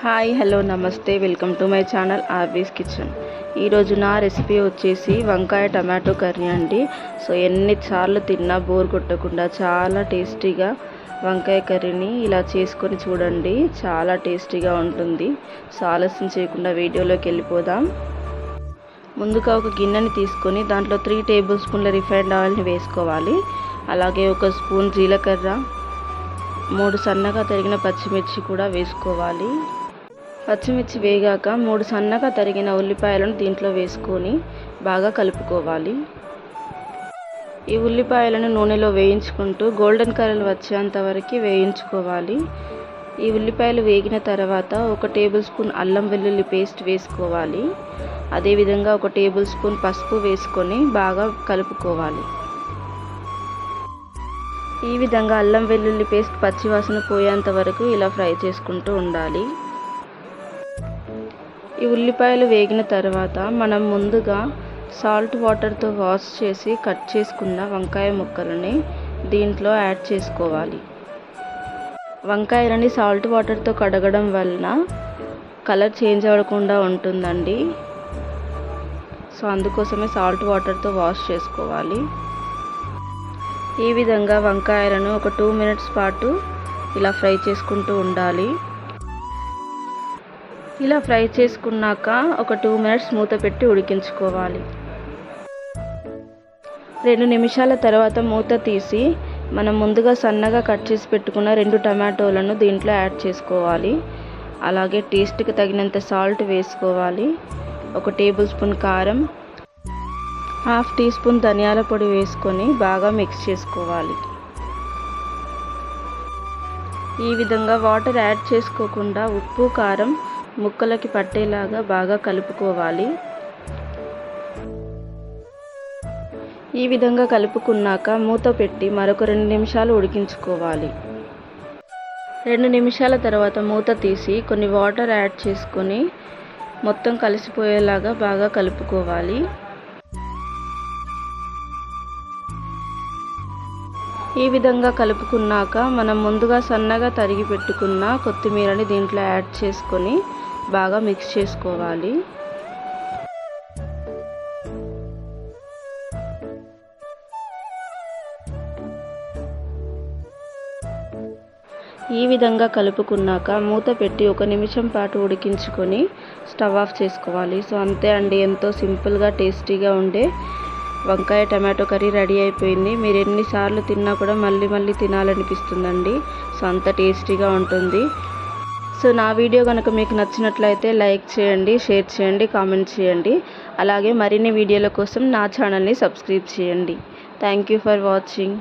Hi hello namaste welcome to my channel RV's kitchen. ఈరోజు నా recipe వచ్చేసి వంకాయ టమాటో కర్రీ అండి. సో ఎన్నిసార్లు తిన్నా బోర్ కొట్టకుండా చాలా టేస్టీగా వంకాయ కర్రీని ఇలా చేసుకొని చూడండి, చాలా టేస్టీగా ఉంటుంది. సో ఆలస్యం చేయకుండా వీడియోలోకి వెళ్ళిపోదాం. ముందుగా ఒక గిన్నెని తీసుకొని దాంట్లో 3 టేబుల్ స్పూన్ల రిఫైన్డ్ ఆయిల్ని వేసుకోవాలి. అలాగే 1 స్పూన్ జీలకర్ర, 3 సన్నగా తరిగిన పచ్చిమిర్చి కూడా వేసుకోవాలి. పచ్చిమిర్చి వేగాక 3 సన్నగా తరిగిన ఉల్లిపాయలను దీంట్లో వేసుకొని బాగా కలుపుకోవాలి. ఈ ఉల్లిపాయలను నూనెలో వేయించుకుంటూ గోల్డెన్ కలర్ వచ్చేంత వరకు వేయించుకోవాలి. ఈ ఉల్లిపాయలు వేగిన తర్వాత 1 టేబుల్ స్పూన్ అల్లం వెల్లుల్లి పేస్ట్ వేసుకోవాలి. అదేవిధంగా 1 టేబుల్ స్పూన్ పసుపు వేసుకొని బాగా కలుపుకోవాలి. ఈ విధంగా అల్లం వెల్లుల్లి పేస్ట్ పచ్చివాసన పోయేంత వరకు ఇలా ఫ్రై చేసుకుంటూ ఉండాలి. ఈ ఉల్లిపాయలు వేగిన తర్వాత మనం ముందుగా సాల్ట్ వాటర్తో వాష్ చేసి కట్ చేసుకున్న వంకాయ ముక్కలని దీంట్లో యాడ్ చేసుకోవాలి. వంకాయలని సాల్ట్ వాటర్తో కడగడం వలన కలర్ చేంజ్ అవ్వకుండా ఉంటుందండి. సో అందుకోసమే సాల్ట్ వాటర్తో వాష్ చేసుకోవాలి. ఈ విధంగా వంకాయలను ఒక 2 మినిట్స్ పాటు ఇలా ఫ్రై చేసుకుంటూ ఉండాలి. ఇలా ఫ్రై చేసుకున్నాక ఒక 2 మినిట్స్ మూత పెట్టి ఉడికించుకోవాలి. 2 నిమిషాల తర్వాత మూత తీసి మనం ముందుగా సన్నగా కట్ చేసి పెట్టుకున్న 2 టమాటోలను దీంట్లో యాడ్ చేసుకోవాలి. అలాగే టేస్ట్కి తగినంత సాల్ట్ వేసుకోవాలి. 1 టేబుల్ స్పూన్ కారం, 1/2 టీ స్పూన్ ధనియాల పొడి వేసుకొని బాగా మిక్స్ చేసుకోవాలి. ఈ విధంగా వాటర్ యాడ్ చేసుకోకుండా ఉప్పు కారం ముక్కలకి పట్టేలాగా బాగా కలుపుకోవాలి. ఈ విధంగా కలుపుకున్నాక మూత పెట్టి మరొక 2 నిమిషాలు ఉడికించుకోవాలి. 2 నిమిషాల తర్వాత మూత తీసి కొన్ని వాటర్ యాడ్ చేసుకొని మొత్తం కలిసిపోయేలాగా బాగా కలుపుకోవాలి. ఈ విధంగా కలుపుకున్నాక మనం ముందుగా సన్నగా తరిగి పెట్టుకున్న కొత్తిమీరని దీంట్లో యాడ్ చేసుకొని బాగా మిక్స్ చేసుకోవాలి. ఈ విధంగా కలుపుకున్నాక మూత పెట్టి 1 నిమిషం పాటు ఉడికించుకొని స్టవ్ ఆఫ్ చేసుకోవాలి. సో అంతే అండి, ఎంతో సింపుల్గా టేస్టీగా ఉండే వంకాయ టమాటో కర్రీ రెడీ అయిపోయింది. మీరు ఎన్నిసార్లు తిన్నా కూడా మళ్ళీ తినాలనిపిస్తుందండి. సో అంత టేస్టీగా ఉంటుంది. సో నా వీడియో కనుక మీకు నచ్చినట్లయితే లైక్ చేయండి, షేర్ చేయండి, కామెంట్ చేయండి. అలాగే మరిన్ని వీడియోల కోసం నా ఛానల్ని సబ్స్క్రైబ్ చేయండి. Thank you for watching.